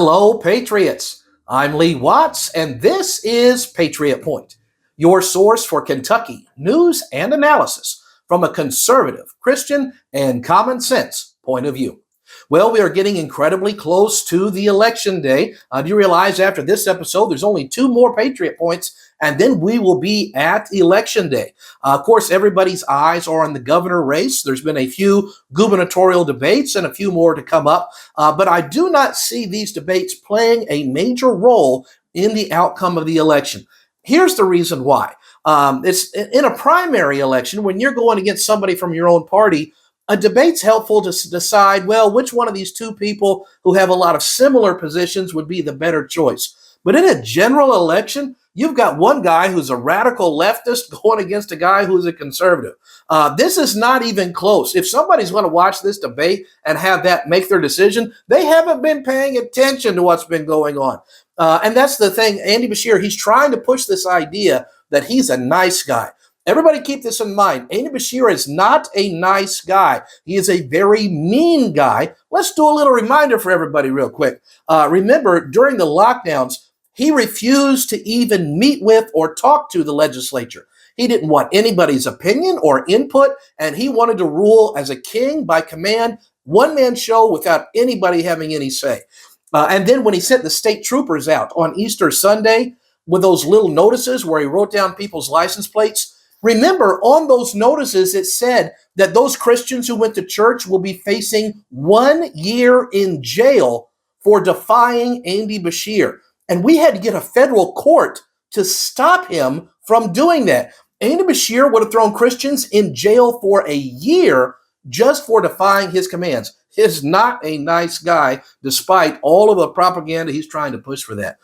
Hello, Patriots. I'm Lee Watts, and this is Patriot Point, your source for Kentucky news and analysis from a conservative, Christian, and common sense point of view. Well, we are getting incredibly close to the election day. Do you realize after this episode, there's only two more Patriot Points, and then we will be at Election Day. Of course, everybody's eyes are on the governor race. There's been a few gubernatorial debates and a few more to come up, but I do not see these debates playing a major role in the outcome of the election. Here's the reason why. It's in a primary election, when you're going against somebody from your own party, a debate's helpful to decide, well, which one of these two people who have a lot of similar positions would be the better choice. But in a general election, you've got one guy who's a radical leftist going against a guy who's a conservative. This is not even close. If somebody's going to watch this debate and have that make their decision, they haven't been paying attention to what's been going on. And that's the thing. Andy Beshear, he's trying to push this idea that he's a nice guy. Everybody keep this in mind. Andy Beshear is not a nice guy. He is a very mean guy. Let's do a little reminder for everybody real quick. Remember, during the lockdowns, he refused to even meet with or talk to the legislature. He didn't want anybody's opinion or input, and he wanted to rule as a king by command, one-man show without anybody having any say. And then when he sent the state troopers out on Easter Sunday with those little notices where he wrote down people's license plates, remember, on those notices, it said that those Christians who went to church will be facing 1 year in jail for defying Andy Beshear. And we had to get a federal court to stop him from doing that. Andy Beshear would have thrown Christians in jail for a year just for defying his commands. He's not a nice guy, despite all of the propaganda he's trying to push for that.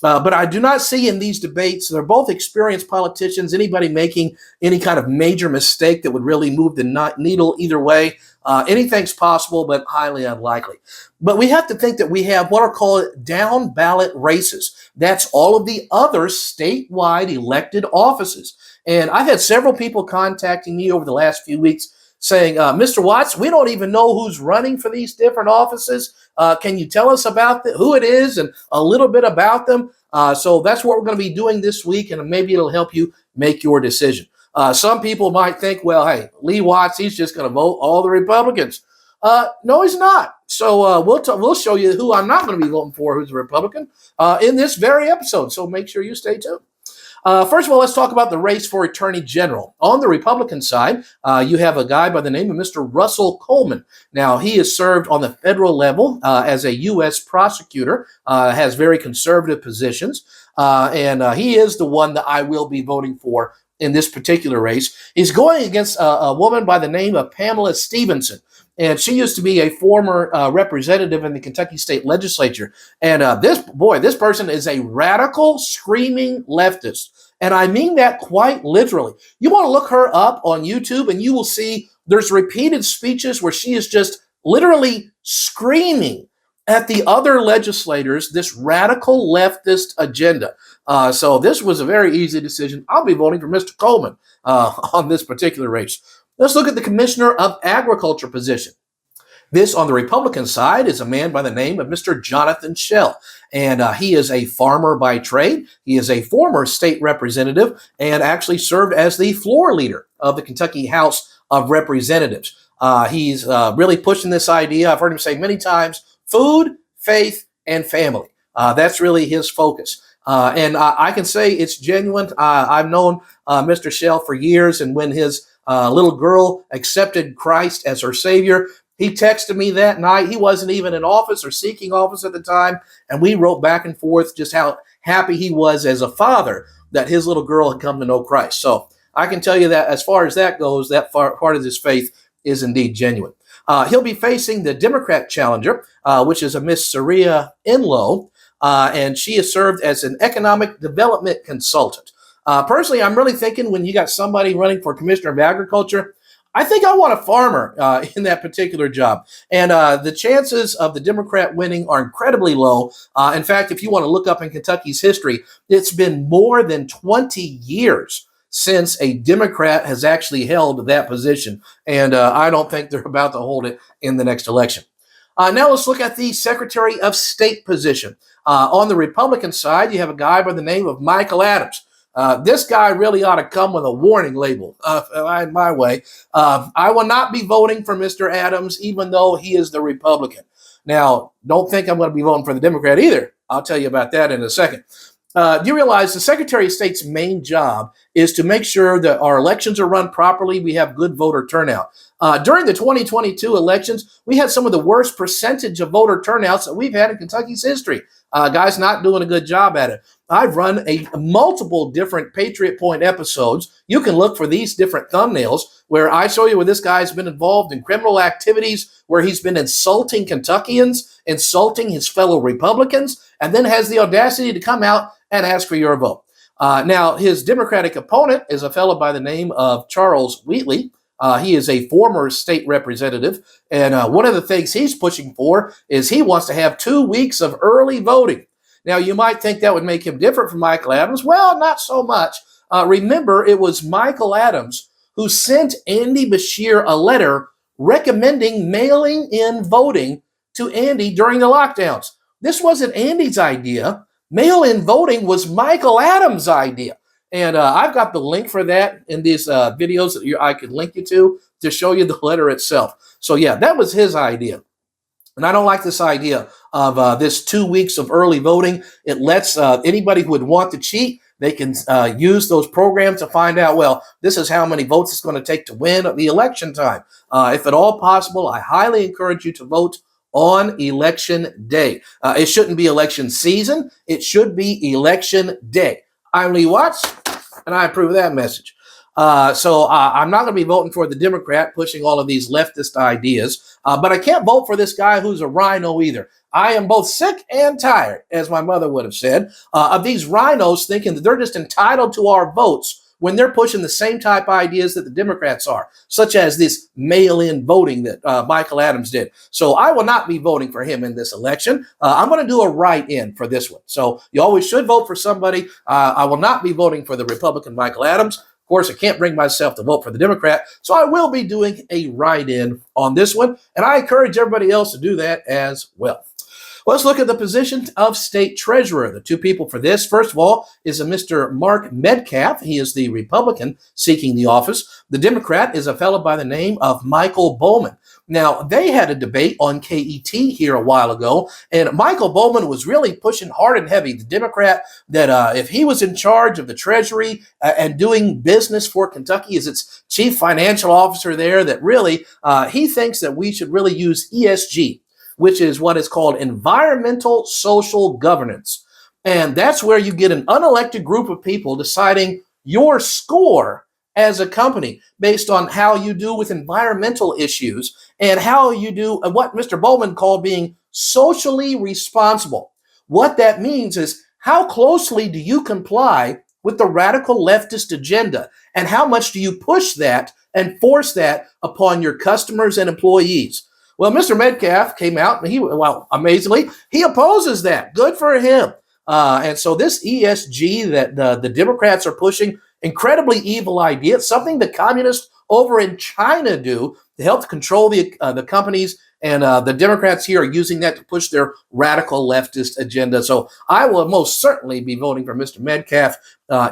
But I do not see in these debates, they're both experienced politicians, anybody making any kind of major mistake that would really move the needle either way. Anything's possible, but highly unlikely. But we have to think that we have what are called down-ballot races. That's all of the other statewide elected offices. And I've had several people contacting me over the last few weeks saying, Mr. Watts, we don't even know who's running for these different offices. Can you tell us about who it is and a little bit about them? So that's what we're going to be doing this week, and maybe it'll help you make your decision. Some people might think, well, hey, Lee Watts, he's just going to vote all the Republicans. No, he's not. So we'll show you who I'm not going to be voting for, who's a Republican, in this very episode. So make sure you stay tuned. First of all, let's talk about the race for Attorney General. On the Republican side, you have a guy by the name of Mr. Russell Coleman. Now, he has served on the federal level as a U.S. prosecutor, has very conservative positions, and he is the one that I will be voting for in this particular race. He's going against a woman by the name of Pamela Stevenson. And she used to be a former representative in the Kentucky State Legislature. And this person is a radical, screaming leftist. And I mean that quite literally. You want to look her up on YouTube, and you will see there's repeated speeches where she is just literally screaming at the other legislators this radical leftist agenda. So this was a very easy decision. I'll be voting for Mr. Coleman on this particular race. Let's look at the Commissioner of Agriculture position. This, on the Republican side, is a man by the name of Mr. Jonathan Schell, and he is a farmer by trade. He is a former state representative and actually served as the floor leader of the Kentucky House of Representatives. He's really pushing this idea, I've heard him say many times, food, faith, and family. That's really his focus. And I can say it's genuine. I've known Mr. Schell for years, and when his little girl accepted Christ as her Savior, he texted me that night. He wasn't even in office or seeking office at the time, and we wrote back and forth just how happy he was as a father that his little girl had come to know Christ. So I can tell you that as far as that goes, that part of his faith is indeed genuine. He'll be facing the Democrat challenger, which is a Miss Saria Enlow, and she has served as an economic development consultant. Personally, I'm really thinking when you got somebody running for Commissioner of Agriculture, I think I want a farmer in that particular job. And the chances of the Democrat winning are incredibly low. In fact, if you want to look up in Kentucky's history, it's been more than 20 years since a Democrat has actually held that position. And I don't think they're about to hold it in the next election. Now let's look at the Secretary of State position. On the Republican side, you have a guy by the name of Michael Adams. This guy really ought to come with a warning label, in my way. I will not be voting for Mr. Adams, even though he is the Republican. Now, don't think I'm going to be voting for the Democrat either. I'll tell you about that in a second. Do you realize the Secretary of State's main job is to make sure that our elections are run properly, we have good voter turnout. During the 2022 elections, we had some of the worst percentage of voter turnouts that we've had in Kentucky's history. Guys not doing a good job at it. I've run multiple different Patriot Point episodes. You can look for these different thumbnails where I show you where this guy's been involved in criminal activities, where he's been insulting Kentuckians, insulting his fellow Republicans, and then has the audacity to come out and ask for your vote. Now, his Democratic opponent is a fellow by the name of Charles Wheatley. He is a former state representative, and one of the things he's pushing for is he wants to have 2 weeks of early voting. Now, you might think that would make him different from Michael Adams. Well, not so much. Remember, it was Michael Adams who sent Andy Beshear a letter recommending mailing in voting to Andy during the lockdowns. This wasn't Andy's idea. Mail-in voting was Michael Adams' idea. And I've got the link for that in these videos that I could link you to show you the letter itself. So, yeah, that was his idea. And I don't like this idea of this 2 weeks of early voting. It lets anybody who would want to cheat, they can use those programs to find out, well, this is how many votes it's going to take to win at the election time. If at all possible, I highly encourage you to vote on election day. It shouldn't be election season. It should be election day. I'm Lee Watts, and I approve of that message. So I'm not going to be voting for the Democrat pushing all of these leftist ideas, but I can't vote for this guy who's a rhino either. I am both sick and tired, as my mother would have said, of these rhinos thinking that they're just entitled to our votes when they're pushing the same type of ideas that the Democrats are, such as this mail-in voting that Michael Adams did. So I will not be voting for him in this election. I'm going to do a write-in for this one. So you always should vote for somebody. I will not be voting for the Republican Michael Adams. Of course, I can't bring myself to vote for the Democrat, so I will be doing a write-in on this one, and I encourage everybody else to do that as well. Let's look at the position of state treasurer. The two people for this, first of all, is a Mr. Mark Metcalf. He is the Republican seeking the office. The Democrat is a fellow by the name of Michael Bowman. Now, they had a debate on KET here a while ago, and Michael Bowman was really pushing hard and heavy, the Democrat, that if he was in charge of the Treasury and doing business for Kentucky as its chief financial officer there, that really he thinks that we should really use ESG, which is what is called environmental social governance. And that's where you get an unelected group of people deciding your score as a company based on how you do with environmental issues and how you do what Mr. Bowman called being socially responsible. What that means is how closely do you comply with the radical leftist agenda, and how much do you push that and force that upon your customers and employees? Well, Mr. Metcalf came out and amazingly, he opposes that. Good for him. And so this ESG that the Democrats are pushing, incredibly evil idea. It's something the communists over in China do to help control the companies, and the Democrats here are using that to push their radical leftist agenda. So I will most certainly be voting for Mr. Metcalf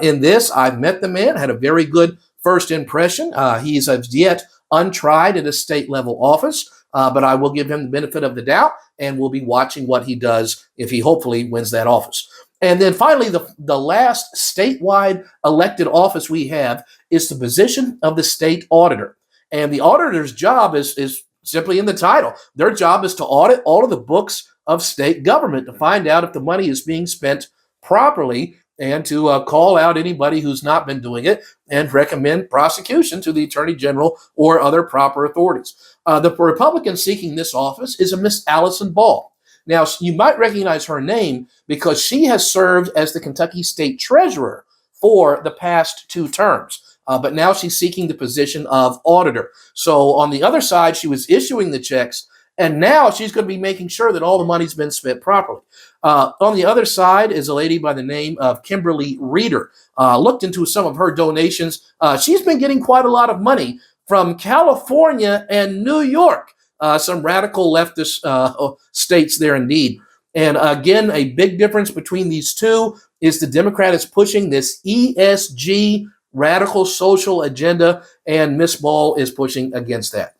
in this. I've met the man, had a very good first impression. He's as yet untried at a state level office. But I will give him the benefit of the doubt, and we'll be watching what he does if he hopefully wins that office. And then finally, the last statewide elected office we have is the position of the state auditor. And the auditor's job is simply in the title. Their job is to audit all of the books of state government to find out if the money is being spent properly, and to call out anybody who's not been doing it and recommend prosecution to the Attorney General or other proper authorities. The Republican seeking this office is a Miss Allison Ball. Now, you might recognize her name because she has served as the Kentucky State Treasurer for the past 2 terms. But now she's seeking the position of auditor. So on the other side, she was issuing the checks, and now she's going to be making sure that all the money's been spent properly. On the other side is a lady by the name of Kimberly Reeder. Looked into some of her donations. She's been getting quite a lot of money from California and New York. some radical leftist states there indeed. And again, a big difference between these two is the Democrat is pushing this ESG radical social agenda, and Miss Ball is pushing against that.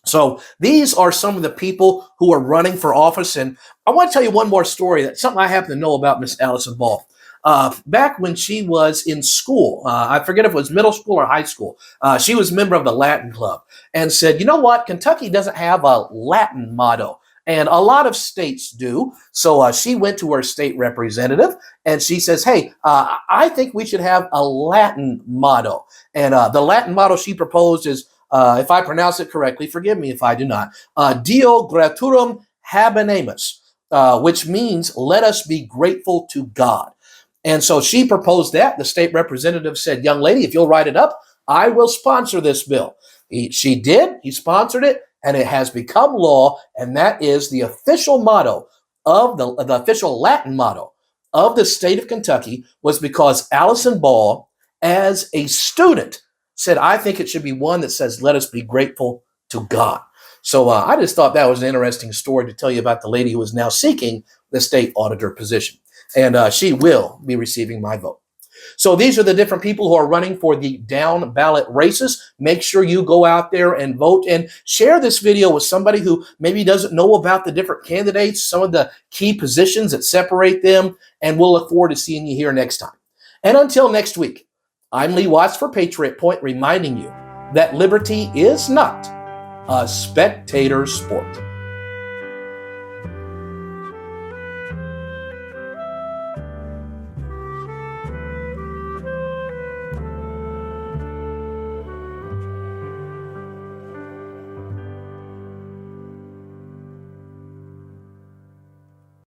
So these are some of the people who are running for office. And I want to tell you one more story, that's something I happen to know about Miss Allison Ball. Back when she was in school, I forget if it was middle school or high school, she was a member of the Latin Club and said, you know what, Kentucky doesn't have a Latin motto. And a lot of states do. So she went to her state representative and she says, hey, I think we should have a Latin motto. And the Latin motto she proposed is, if I pronounce it correctly, forgive me if I do not, Dio graturum habenemus, which means let us be grateful to God. And so she proposed that. The state representative said, young lady, if you'll write it up, I will sponsor this bill. She did. He sponsored it, and it has become law, and that is the official motto of the official Latin motto of the state of Kentucky, was because Allison Ball, as a student, said, I think it should be one that says, let us be grateful to God. So I just thought that was an interesting story to tell you about the lady who is now seeking the state auditor position. And she will be receiving my vote. So these are the different people who are running for the down ballot races. Make sure you go out there and vote, and share this video with somebody who maybe doesn't know about the different candidates, some of the key positions that separate them, and we'll look forward to seeing you here next time. And until next week, I'm Lee Watts for Patriot Point, reminding you that liberty is not a spectator sport.